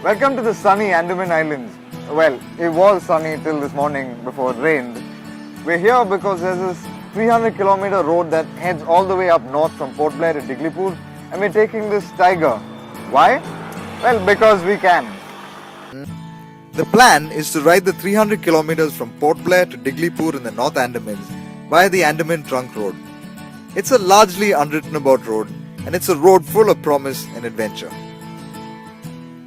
Welcome to the sunny Andaman Islands. Well, it was sunny till this morning before it rained. We're here because there's this 300-kilometer road that heads all the way up north from Port Blair to Diglipur, and we're taking this tiger. Why? Well, because we can. The plan is to ride the 300 kilometers from Port Blair to Diglipur in the North Andamans via the Andaman Trunk Road. It's a largely unwritten about road, and it's a road full of promise and adventure.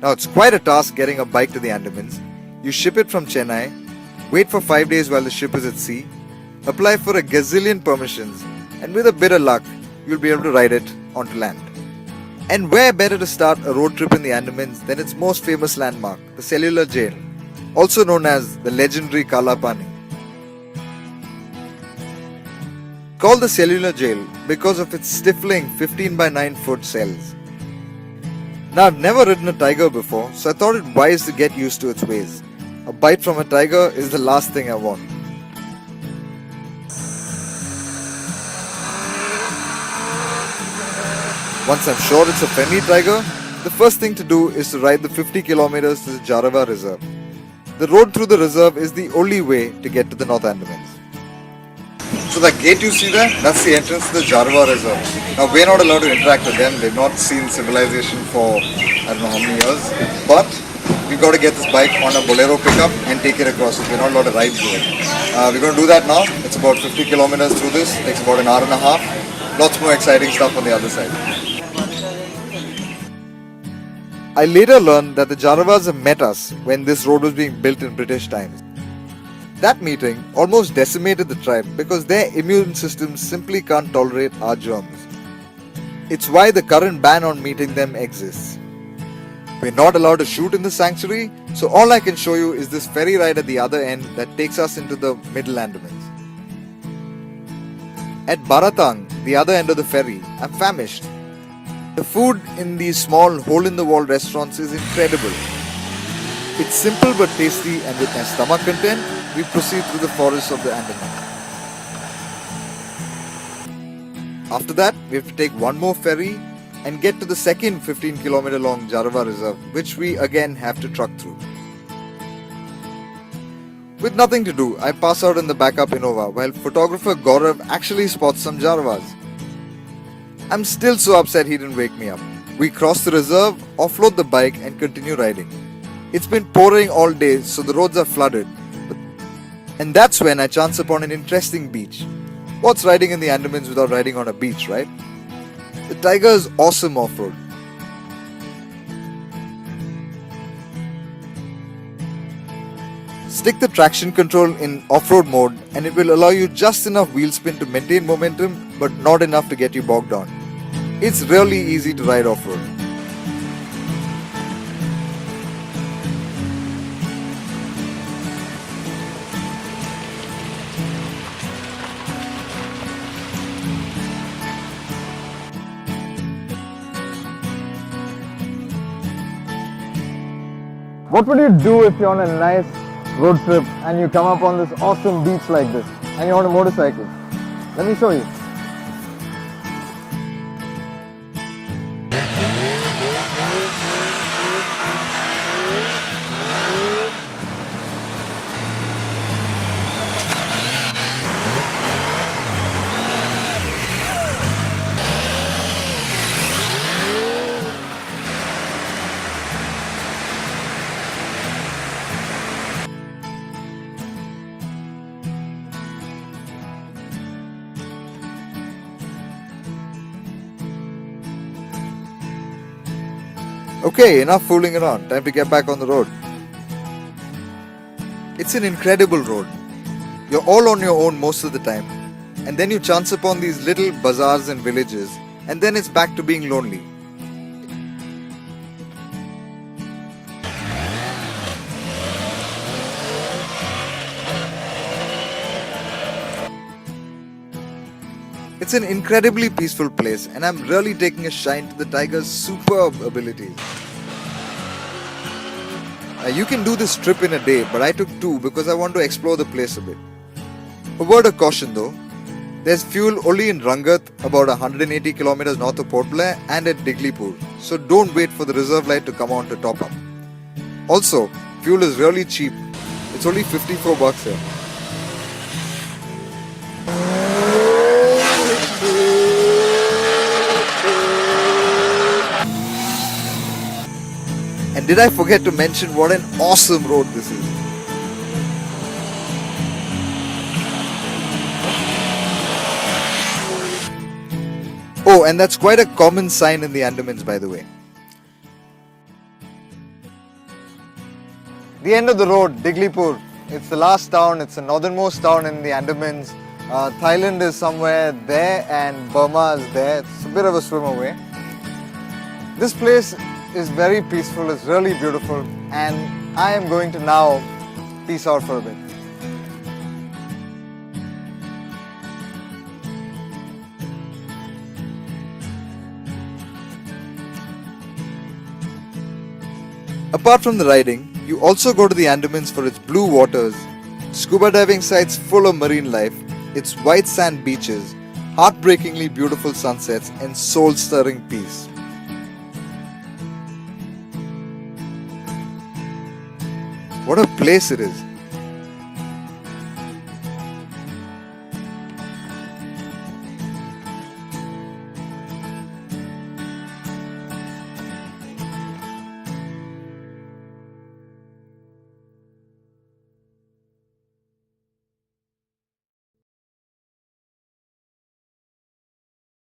Now it's quite a task getting a bike to the Andamans. You ship it from Chennai, wait for 5 days while the ship is at sea, apply for a gazillion permissions, and with a bit of luck, you'll be able to ride it onto land. And where better to start a road trip in the Andamans than its most famous landmark, the Cellular Jail, also known as the legendary Kala Pani. Called the Cellular Jail because of its stifling 15 by 9 foot cells. Now I've never ridden a tiger before, so I thought it wise to get used to its ways. A bite from a tiger is the last thing I want. Once I'm sure it's a friendly tiger, the first thing to do is to ride the 50 kilometers to the Jarawa Reserve. The road through the reserve is the only way to get to the North Andamans. So that gate you see there, that's the entrance to the Jarawa Reserve. Now we're not allowed to interact with them, they've not seen civilization for I don't know how many years. But we've got to get this bike on a Bolero pickup and take it across. We're not allowed to ride through it. We're going to do that now. It's about 50 kilometers through this, it takes about an hour and a half. Lots more exciting stuff on the other side. I later learned that the Jarawas met us when this road was being built in British times. That meeting almost decimated the tribe because their immune systems simply can't tolerate our germs. It's why the current ban on meeting them exists. We're not allowed to shoot in the sanctuary, so all I can show you is this ferry ride at the other end that takes us into the Middle Andamans. At Baratang, the other end of the ferry, I'm famished. The food in these small hole-in-the-wall restaurants is incredible. It's simple but tasty, and with my stomach content, we proceed through the forests of the Andaman. After that, we have to take one more ferry and get to the second 15-kilometer long Jarawa Reserve, which we again have to truck through. With nothing to do, I pass out in the backup Innova while photographer Gaurav actually spots some Jarawas. I'm still so upset he didn't wake me up. We cross the reserve, offload the bike and continue riding. It's been pouring all day, so the roads are flooded. And that's when I chance upon an interesting beach. What's riding in the Andamans without riding on a beach, right? The tiger is awesome off-road. Stick the traction control in off-road mode and it will allow you just enough wheel spin to maintain momentum but not enough to get you bogged down. It's really easy to ride off-road. What would you do if you're on a nice road trip and you come up on this awesome beach like this and you're on a motorcycle? Let me show you. Okay, enough fooling around. Time to get back on the road. It's an incredible road. You're all on your own most of the time. And then you chance upon these little bazaars and villages. And then it's back to being lonely. It's an incredibly peaceful place and I'm really taking a shine to the tiger's superb abilities. You can do this trip in a day, but I took 2 because I want to explore the place a bit. A word of caution though, there's fuel only in Rangat, about 180 kilometers north of Port Blair, and at Diglipur, so don't wait for the reserve light to come on to top up. Also, fuel is really cheap. It's only 54 bucks here. And did I forget to mention what an awesome road this is? Oh, and that's quite a common sign in the Andamans, by the way. The end of the road, Diglipur. It's the last town, it's the northernmost town in the Andamans. Thailand is somewhere there and Burma is there. It's a bit of a swim away. This place is very peaceful, it's really beautiful, and I am going to now peace out for a bit. Apart from the riding, you also go to the Andamans for its blue waters, scuba diving sites full of marine life, its white sand beaches, heartbreakingly beautiful sunsets, and soul-stirring peace. What a place it is!